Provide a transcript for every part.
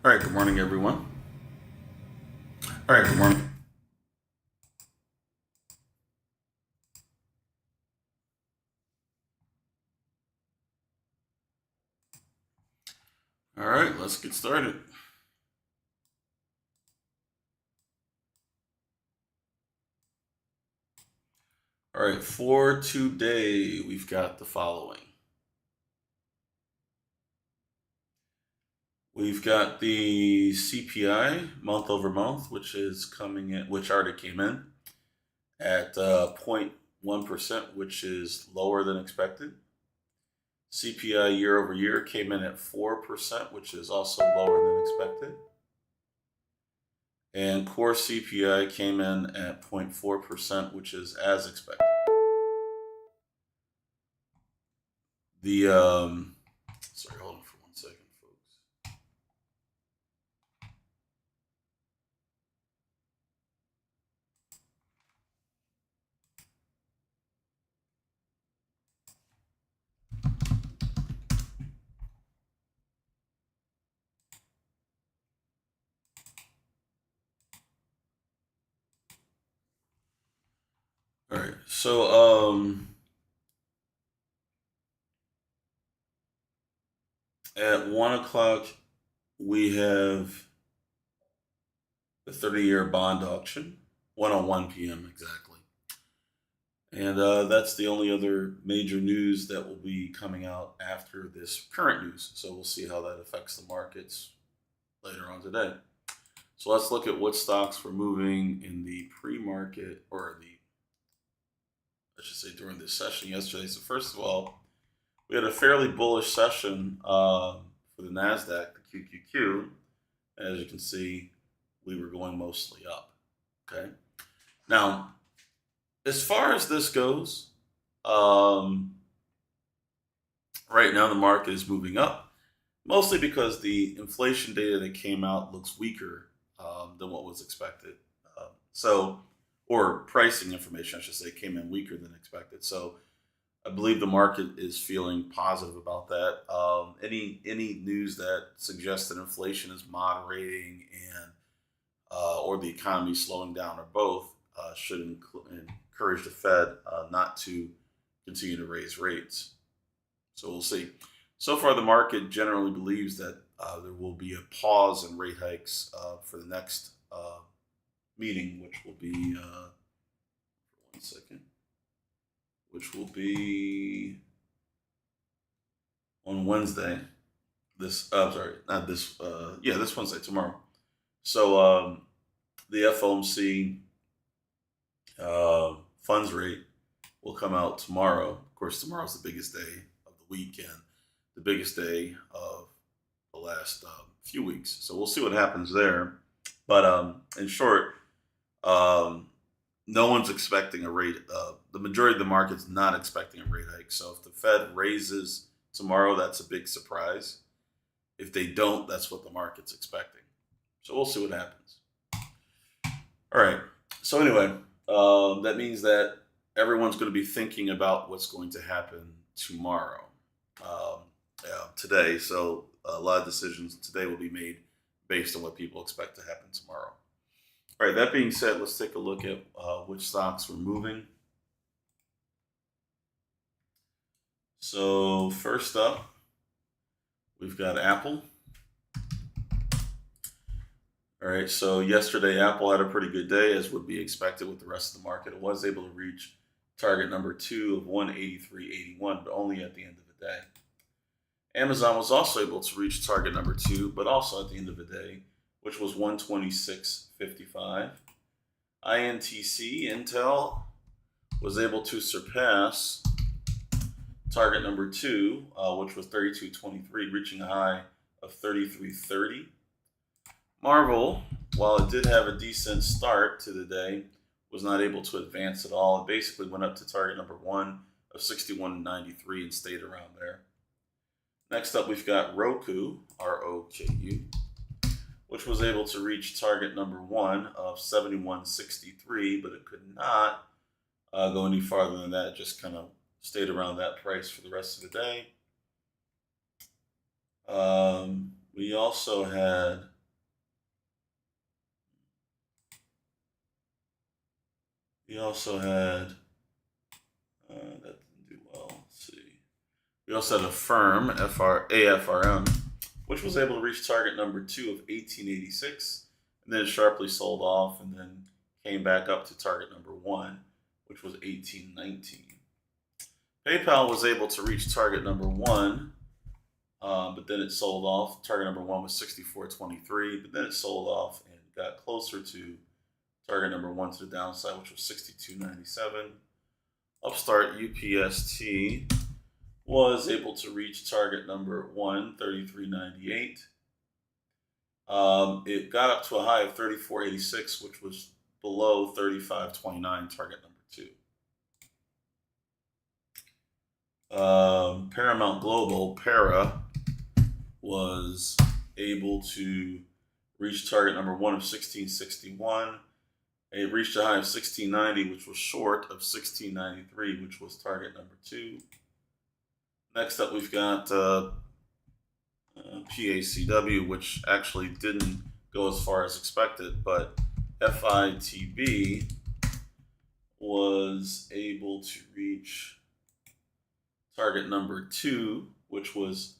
All right, good morning, everyone. All right, good morning. All right, let's get started. All right, for today, we've got the following. We've got the CPI month over month, which is coming in, which already came in at 0.1%, which is lower than expected. CPI year over year came in at 4%, which is also lower than expected. And core CPI came in at 0.4%, which is as expected. The sorry, hold on for 1 second, folks. All right, so at 1 o'clock we have the 30-year bond auction, 1:01 p.m. exactly, and that's the only other major news that will be coming out after this current news. So we'll see how that affects the markets later on today. So let's look at what stocks were moving in the pre-market, or the, I should say, during this session yesterday. So first of all, we had a fairly bullish session for the Nasdaq, the QQQ. As you can see, we were going mostly up. Okay. Now, as far as this goes, um, right now the market is moving up, mostly because the inflation data that came out looks weaker than what was expected. So, or pricing information, I should say, came in weaker than expected. So, I believe the market is feeling positive about that. Any news that suggests that inflation is moderating and or the economy slowing down, or both, should encourage the Fed not to continue to raise rates. So we'll see. So far, the market generally believes that there will be a pause in rate hikes for the next meeting, which will be 1 second, which will be on Wednesday. This, sorry, not this. Yeah, this Wednesday, tomorrow. So the FOMC funds rate will come out tomorrow. Of course, tomorrow's the biggest day of the week and the biggest day of the last few weeks. So we'll see what happens there. But in short, um, no one's expecting a rate. The majority of the market's not expecting a rate hike. So if the Fed raises tomorrow, that's a big surprise. If they don't, that's what the market's expecting. So we'll see what happens. All right. So anyway, that means that everyone's going to be thinking about what's going to happen tomorrow, um, today. So a lot of decisions today will be made based on what people expect to happen tomorrow. All right. That being said, let's take a look at which stocks were moving. So first up, we've got Apple. All right, so yesterday Apple had a pretty good day, as would be expected with the rest of the market. It was able to reach target number two of 183.81, but only at the end of the day. Amazon was also able to reach target number two, but also at the end of the day, which was 126.55. INTC, Intel, was able to surpass target number two, which was 32.23, reaching a high of 33.30. Marvel, while it did have a decent start to the day, was not able to advance at all. It basically went up to target number one of 61.93 and stayed around there. Next up, we've got Roku, ROKU, which was able to reach target number one of 71.63, but it could not go any farther than that. It just kind of stayed around that price for the rest of the day. We also had We also had, that didn't do well. Let's see. We also had a firm, AFRM, which was able to reach target number 2 of 1886, and then it sharply sold off and then came back up to target number 1, which was 1819. PayPal was able to reach target number 1, but then it sold off. Target number 1 was 64.23, but then it sold off and got closer to target number 1 to the downside, which was 62.97. Upstart UPST was able to reach target number 1, 33.98. It got up to a high of 34.86, which was below 35.29, target number 2. Paramount Global, Para, was able to reach target number 1 of 1661. It reached a high of 1690, which was short of 1693, which was target number 2. Next up, we've got PACW, which actually didn't go as far as expected, but FITB was able to reach target number 2, which was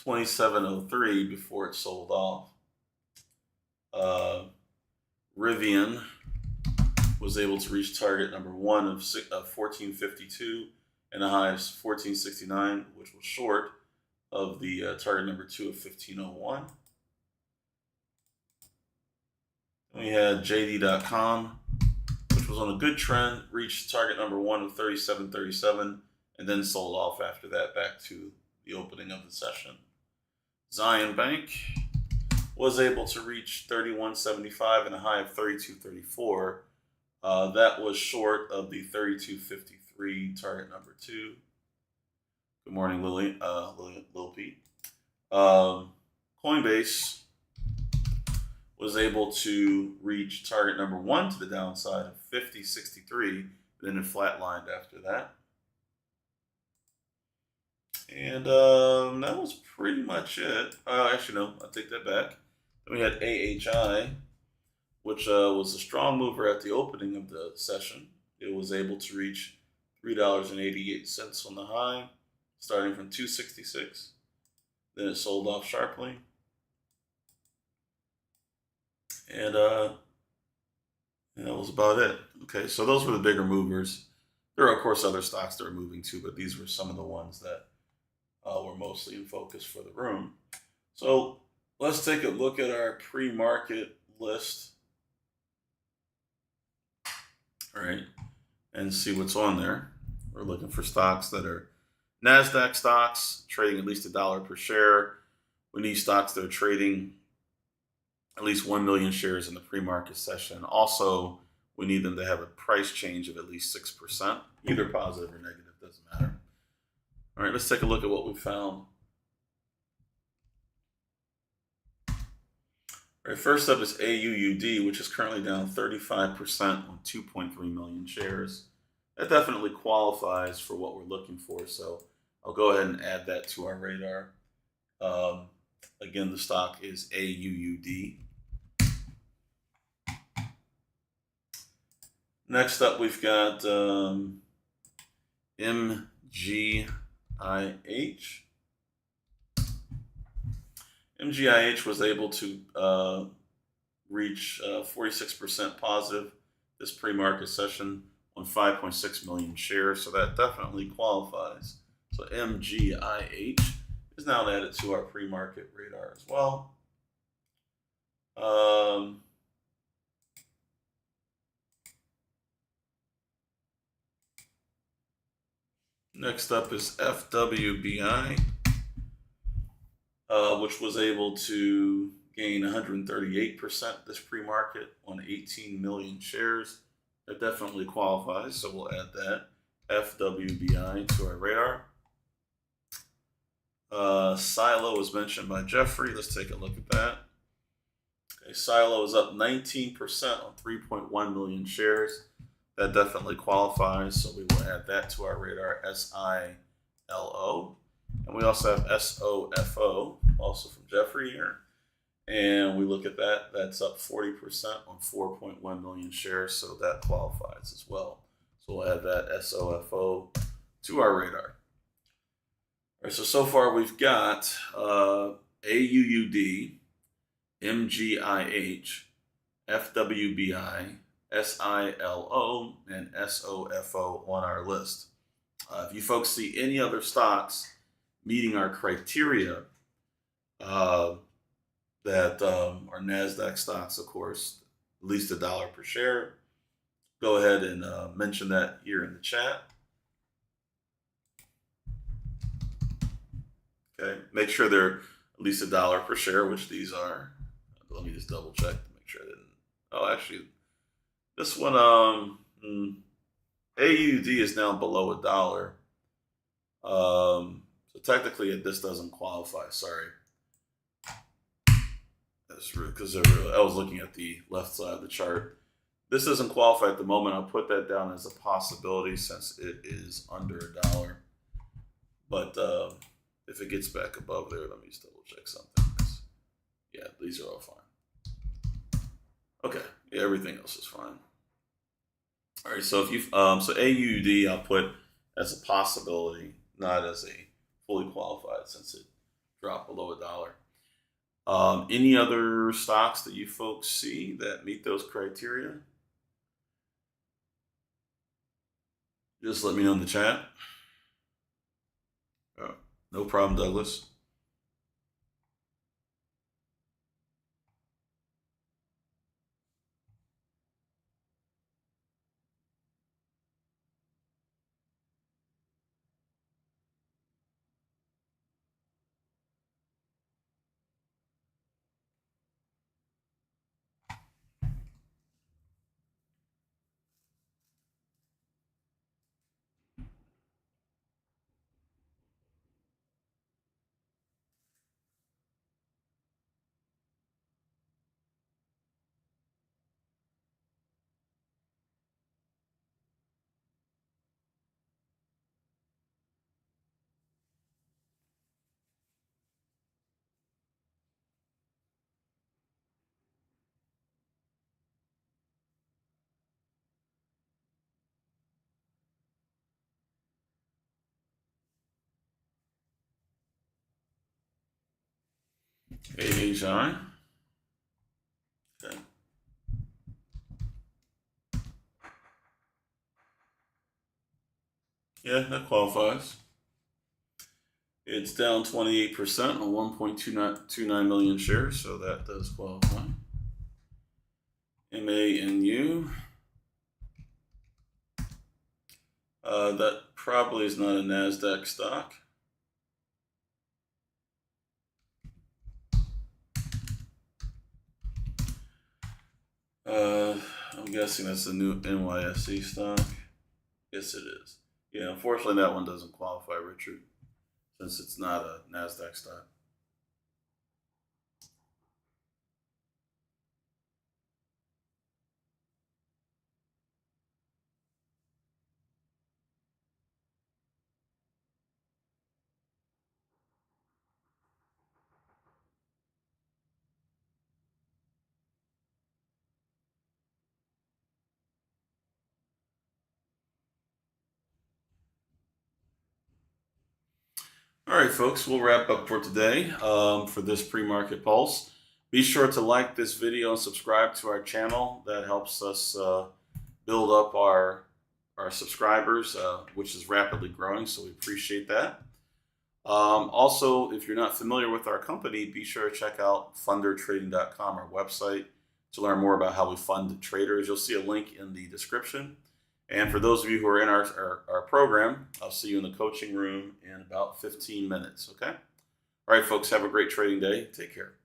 2703 before it sold off. Rivian was able to reach target number 1 of 1452 and a high of 1469, which was short of the target number 2 of 1501. We had JD.com, which was on a good trend, reached target number 1 of 3737, and then sold off after that back to the opening of the session. Zion Bank was able to reach 3175 and a high of 3234. That was short of the 3253 target number 2. Good morning, Lil Pete. Coinbase was able to reach target number 1 to the downside of 5063, then it flatlined after that. And that was pretty much it. Actually, no, I take that back. Then we had AHI, which was a strong mover at the opening of the session. It was able to reach $3.88 on the high, starting from $2.66. Then it sold off sharply. And that was about it. Okay, so those were the bigger movers. There are, of course, other stocks that are moving too, but these were some of the ones that were mostly in focus for the room. So let's take a look at our pre-market list. All right, and see what's on there. We're looking for stocks that are NASDAQ stocks, trading at least $1 per share. We need stocks that are trading at least 1 million shares in the pre-market session. Also, we need them to have a price change of at least 6%, either positive or negative, doesn't matter. All right, let's take a look at what we found. All right, first up is AUUD, which is currently down 35% on 2.3 million shares. That definitely qualifies for what we're looking for, so I'll go ahead and add that to our radar. Again, the stock is AUUD. Next up, we've got MGIH. MGIH was able to reach 46% positive this pre-market session on 5.6 million shares, so that definitely qualifies. So MGIH is now added to our pre-market radar as well. Next up is FWBI, which was able to gain 138% this pre-market on 18 million shares. That definitely qualifies, so we'll add that FWBI to our radar. Silo was mentioned by Jeffrey. Let's take a look at that. Okay, Silo is up 19% on 3.1 million shares. That definitely qualifies, so we will add that to our radar, SILO. And we also have SOFO, also from Jeffrey here. And we look at that, that's up 40% on 4.1 million shares, so that qualifies as well. So we'll add that SOFO to our radar. All right, so far we've got AUUD, MGIH, FWBI, SILO, and SOFO on our list. If you folks see any other stocks meeting our criteria that are NASDAQ stocks, of course, at least $1 per share, go ahead and mention that here in the chat. Okay, make sure they're at least $1 per share, which these are. Let me just double check to make sure I didn't. Oh, actually, this one, AUD is now below $1. So technically, this doesn't qualify. Sorry, that's rude because I was looking at the left side of the chart. This doesn't qualify at the moment. I'll put that down as a possibility since it is under $1. But if it gets back above there, let me just double check something. Yeah, these are all fine. Okay, yeah, everything else is fine. All right, so if you so AUD I'll put as a possibility, not as a fully qualified, since it dropped below $1. Any other stocks that you folks see that meet those criteria? Just let me know in the chat. Oh, no problem, Douglas. AHI. Okay. Yeah, that qualifies. It's down 28% on 1.29 million shares, so that does qualify. MANU. That probably is not a NASDAQ stock. I'm guessing that's a new NYSE stock. Yes, it is. Yeah, unfortunately, that one doesn't qualify, Richard, since it's not a NASDAQ stock. All right, folks, we'll wrap up for today for this Premarket Pulse. Be sure to like this video and subscribe to our channel. That helps us build up our subscribers, which is rapidly growing, so we appreciate that. Also, if you're not familiar with our company, be sure to check out fundertrading.com, our website, to learn more about how we fund traders. You'll see a link in the description. And for those of you who are in our program, I'll see you in the coaching room in about 15 minutes, okay? All right, folks, have a great trading day. Take care.